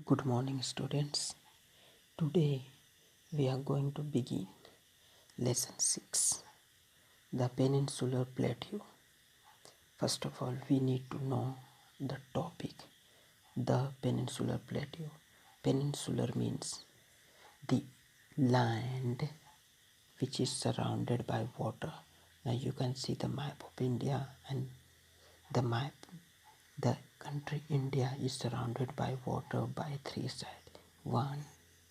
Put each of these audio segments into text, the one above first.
Good morning, students. Today we are going to begin lesson 6, the Peninsular Plateau. First of all, we need to know the topic, the Peninsular Plateau. Peninsular means the land which is surrounded by water. Now you can see the map of India and the map. The country India is surrounded by water by three sides. 1,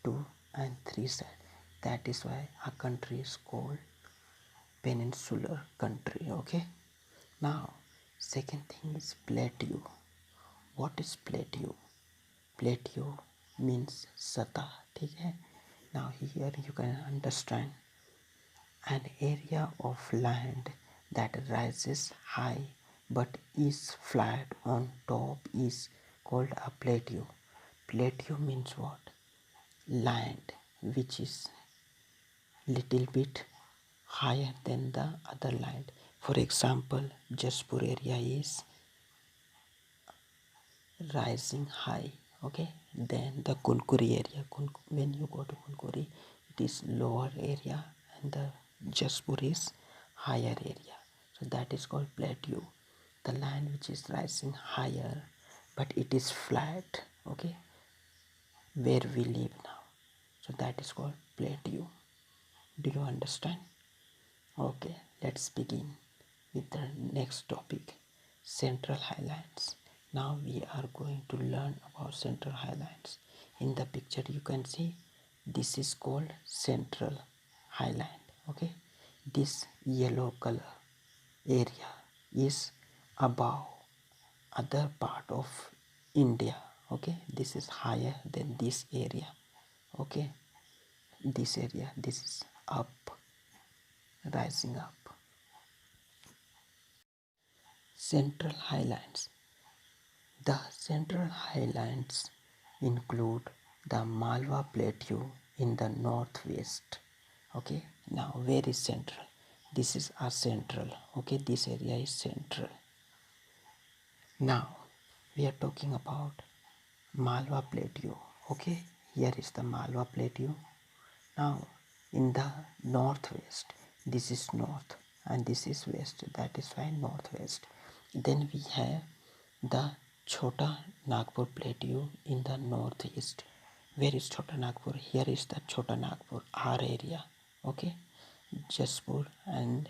2 and 3 sides. That is why our country is called peninsular country. Okay. Now second thing is plateau. What is plateau? Plateau means sata. Okay. Now here you can understand an area of land that rises high but is flat on top is called a plateau. Plateau means what? Land which is little bit higher than the other land. For example, Jaspur area is rising high. Okay, then the Kunkuri area. When you go to Kunkuri, it is lower area, and the Jaspur is higher area. So that is called plateau. The land which is rising higher, but it is flat. Okay, where we live now. So that is called plateau. Do you understand? Okay, let's begin with the next topic, Central Highlands. Now we are going to learn about Central Highlands. In the picture you can see this is called Central Highland. Okay, this yellow color area is above other part of India. Okay, this is higher than this area. Okay, this area, this is up, rising up. Central Highlands. The Central Highlands include the Malwa Plateau in the northwest. Okay, now where is central? This is our central. Okay, this area is central. Now we are talking about Malwa Plateau. Okay, here is the Malwa Plateau. Now in the northwest, this is north and this is west. That is why northwest. Then we have the Chota Nagpur Plateau in the northeast. Where is Chota Nagpur? Here is the Chota Nagpur, our area. Okay, Jaspur and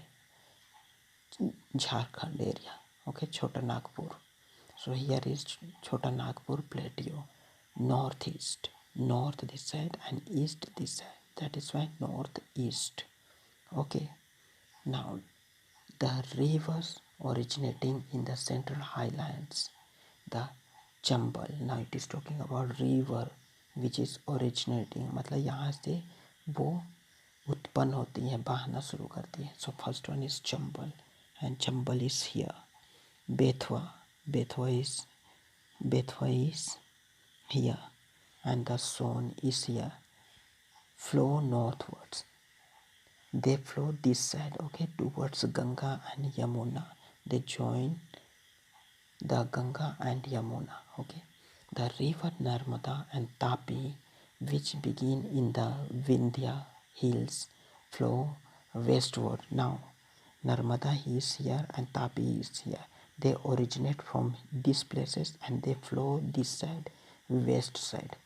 Jharkhand area. Okay, Chota Nagpur. So here is Chota Nagpur Plateau, northeast, north this side and east this side. That is why northeast. Okay, now the rivers originating in the Central Highlands, the Chambal. Now it is talking about river which is originating, मतलब यहाँ से वो उत्पन्न होती है, बहना शुरू करती है. So first one is Chambal and Chambal is here. Bethwa is here and the Son is here. Flow northwards. They flow this side, okay, towards Ganga and Yamuna. They join the Ganga and Yamuna. Okay, the river Narmada and Tapi, which begin in the Vindhya hills, flow westward. Now Narmada is here and Tapi is here. They originate from these places and they flow this side, west side.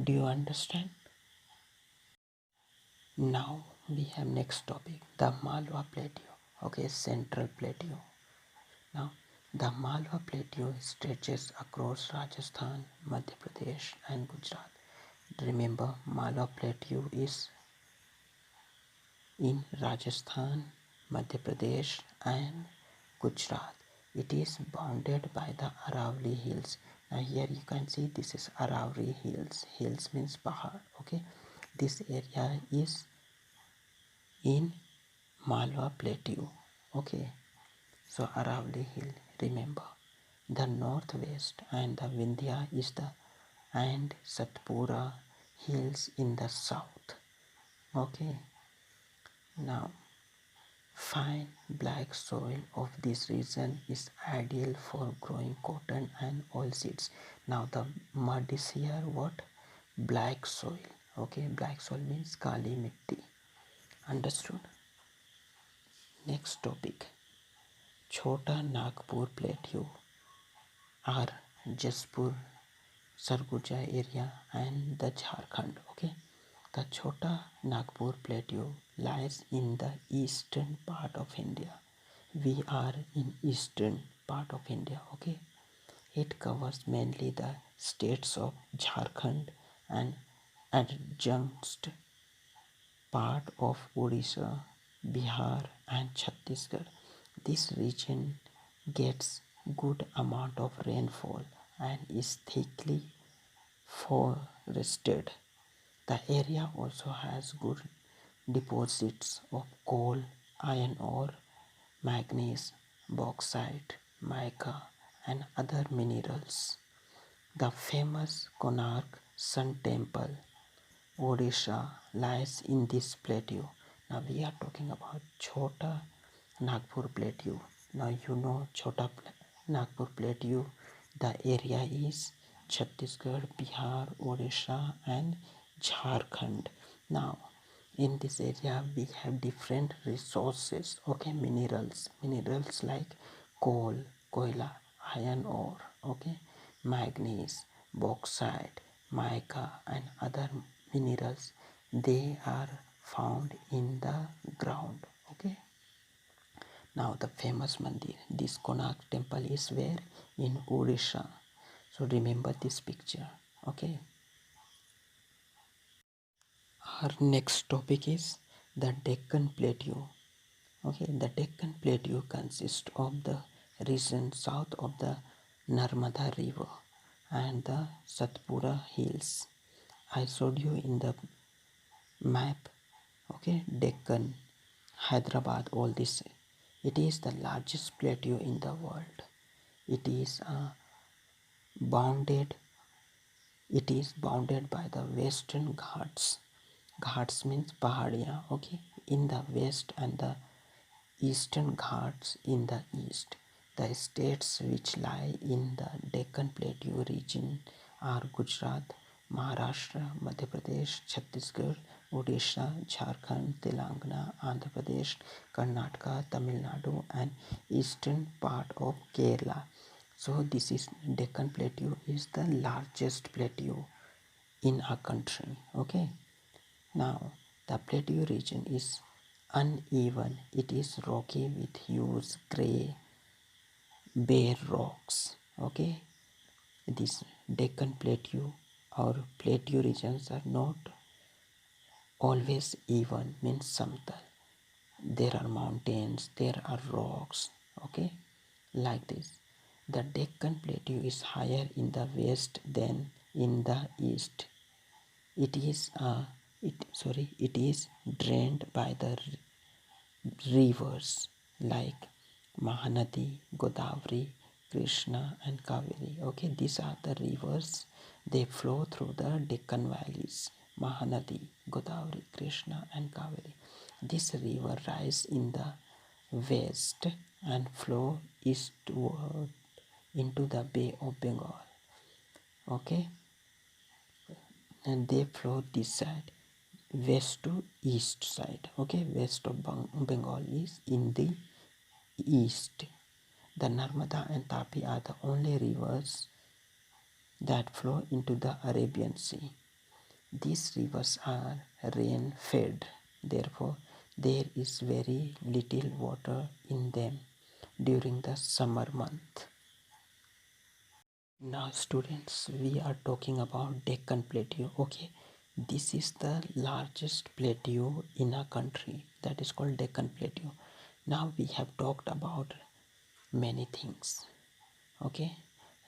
Do you understand? Now we have next topic, the Malwa Plateau. Okay, Central Plateau. Now the Malwa Plateau stretches across Rajasthan, Madhya Pradesh and Gujarat. Remember, Malwa Plateau is in Rajasthan, Madhya Pradesh and Gujarat. It is bounded by the Aravalli Hills. Now here you can see this is Aravalli Hills. Hills means Pahad. Okay, this area is in Malwa Plateau. Okay, so Aravalli Hill, remember. The northwest and the Vindhya is the and Satpura hills in the south. Okay, now Fine black soil of this region is ideal for growing cotton and oilseeds. Now the mud is here what? Black soil. Okay, black soil means kali mitti. Understood? Next topic. Chota Nagpur Plateau or Jaspur Sarguja area and the Jharkhand. Okay, the Chota Nagpur Plateau lies in the eastern part of India. We are in eastern part of India. Okay, it covers mainly the states of Jharkhand and adjacent part of Odisha, Bihar and Chhattisgarh. This region gets good amount of rainfall and is thickly forested. The area also has good deposits of coal, iron ore, manganese, bauxite, mica and other minerals. The famous Konark Sun Temple Odisha lies in this plateau. Now we are talking about Chota Nagpur Plateau. Now you know Nagpur Plateau. The area is Chhattisgarh, Bihar, Odisha and Jharkhand. Now in this area we have different resources. Okay, minerals like coal, koila, iron ore. Okay, manganese, bauxite, mica and other minerals, they are found in the ground. Okay, now the famous mandir, this Konark temple is where? In Odisha. So remember this picture. Okay, our next topic is the Deccan Plateau. Okay, the Deccan Plateau consists of the region south of the Narmada River and the Satpura Hills. I showed you in the map. Okay, Deccan, Hyderabad, all this. It is the largest plateau in the world. It is bounded. It is bounded by the Western Ghats. Ghats means pahadiya. Okay, in the west and the Eastern Ghats in the east. The states which lie in the Deccan Plateau region are Gujarat, Maharashtra, Madhya Pradesh, Chhattisgarh, Odisha, Jharkhand, Telangana, Andhra Pradesh, Karnataka, Tamil Nadu and eastern part of Kerala. So this is Deccan Plateau is the largest plateau in our country. Okay. Now the plateau region is uneven. It is rocky with huge grey bare rocks. Okay, this Deccan Plateau or plateau regions are not always even, means samtal. There are mountains, there are rocks. Okay, like this. The Deccan Plateau is higher in the west than in the east. It is it is drained by the rivers like Mahanadi, Godavari, Krishna and Kaveri. Okay, these are the rivers. They flow through the Deccan valleys. Mahanadi, Godavari, Krishna and Kaveri. This river rise in the west and flow eastward into the Bay of Bengal. Okay, and they flow this side, west to east side. Okay, west of Bengal is in the east. The Narmada and Tapi are the only rivers that flow into the Arabian Sea. These rivers are rain fed, therefore there is very little water in them during the summer month. Now students, we are talking about Deccan Plateau. Okay, this is the largest plateau in a country, that is called Deccan Plateau. Now we have talked about many things. Okay,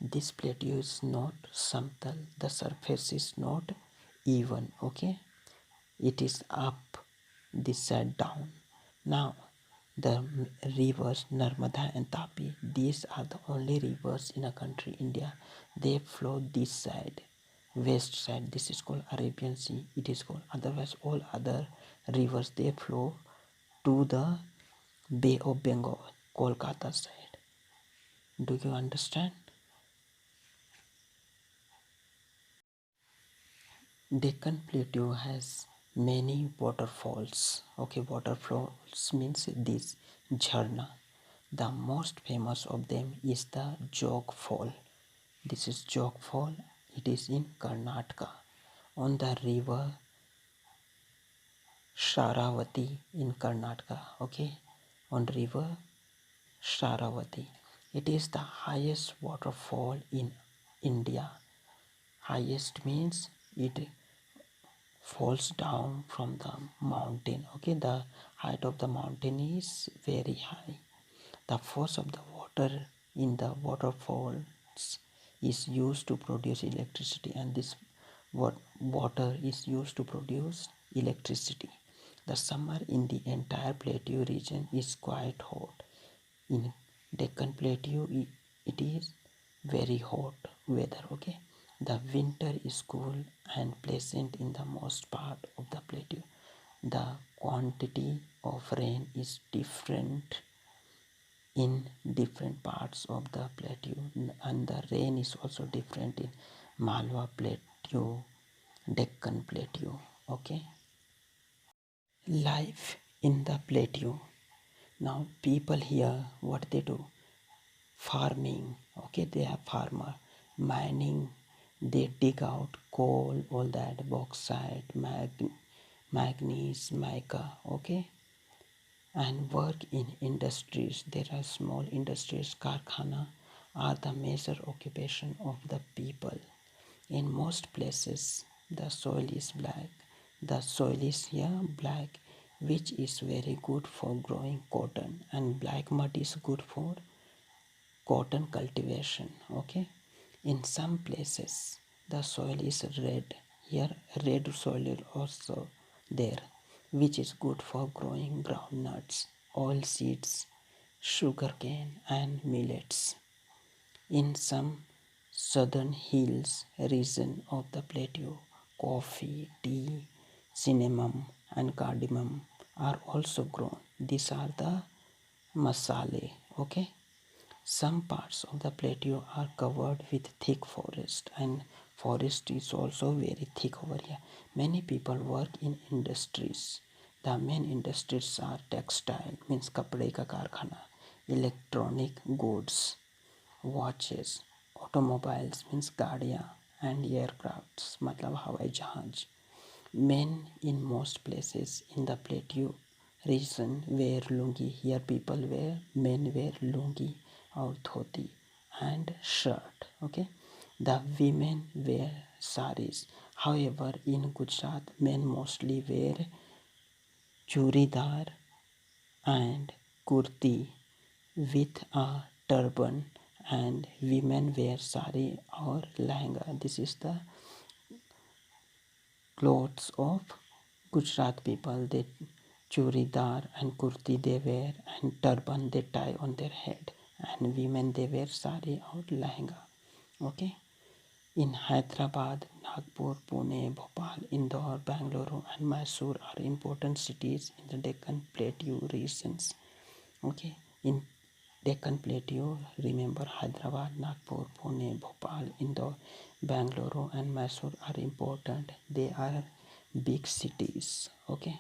this plateau is not samtal, the surface is not even. Okay, it is up, this side down. Now the rivers Narmada and Tapi, these are the only rivers in a country India. They flow this side, west side. This is called Arabian Sea, it is called. Otherwise all other rivers they flow to the Bay of Bengal, Kolkata side. Do you understand? Deccan Plateau has many waterfalls. Okay, waterfalls means this jharna. The most famous of them is the Jog Fall. This is Jog Fall. It is in Karnataka on the river Sharavati in Karnataka. Okay, on river Sharavati. It is the highest waterfall in India. Highest means it falls down from the mountain. Okay, the height of the mountain is very high. The force of the water in the waterfalls is used to produce electricity, and this water is used to produce electricity. The summer in the entire plateau region is quite hot. In Deccan Plateau, it is very hot weather. Okay, the winter is cool and pleasant in the most part of the plateau. The quantity of rain is different in different parts of the plateau, and the rain is also different in Malwa Plateau, Deccan Plateau. Okay, life in the plateau. Now people here, what they do? Farming. Okay, they are farmer. Mining, they dig out coal, all that, bauxite, manganese, mica. Okay, and work in industries. There are small industries. Karkhana are the major occupation of the people. In most places, the soil is black. The soil is here black, which is very good for growing cotton, and black mud is good for cotton cultivation. Okay, in some places the soil is red. Here red soil is also there, which is good for growing groundnuts, oil seeds, sugarcane and millets. In some southern hills region of the plateau, coffee, tea, cinnamon and cardamom are also grown. These are the masale. Okay, some parts of the plateau are covered with thick forest, and forest is also very thick over here. Many people work in industries. The main industries are textile, means kapde ka karkhana, electronic goods, watches, automobiles means गाड़ियाँ, and aircrafts मतलब हवाई जहाज. Men in most places in the plateau region wear lungi. Here people wear, men wear lungi or dhoti and shirt. Okay, the women wear saris. However, in Gujarat, men mostly wear churidar and kurti with a turban, and women wear sari or lehenga. This is the clothes of Gujarat people. They churidar and kurti they wear, and turban they tie on their head, and women they wear sari or lehenga. Okay, in Hyderabad, Nagpur, Pune, Bhopal, Indore, Bangalore and Mysore are important cities in the Deccan Plateau regions. Okay, in Deccan Plateau, remember Hyderabad, Nagpur, Pune, Bhopal, Indore, Bangalore and Mysore are important. They are big cities. Okay.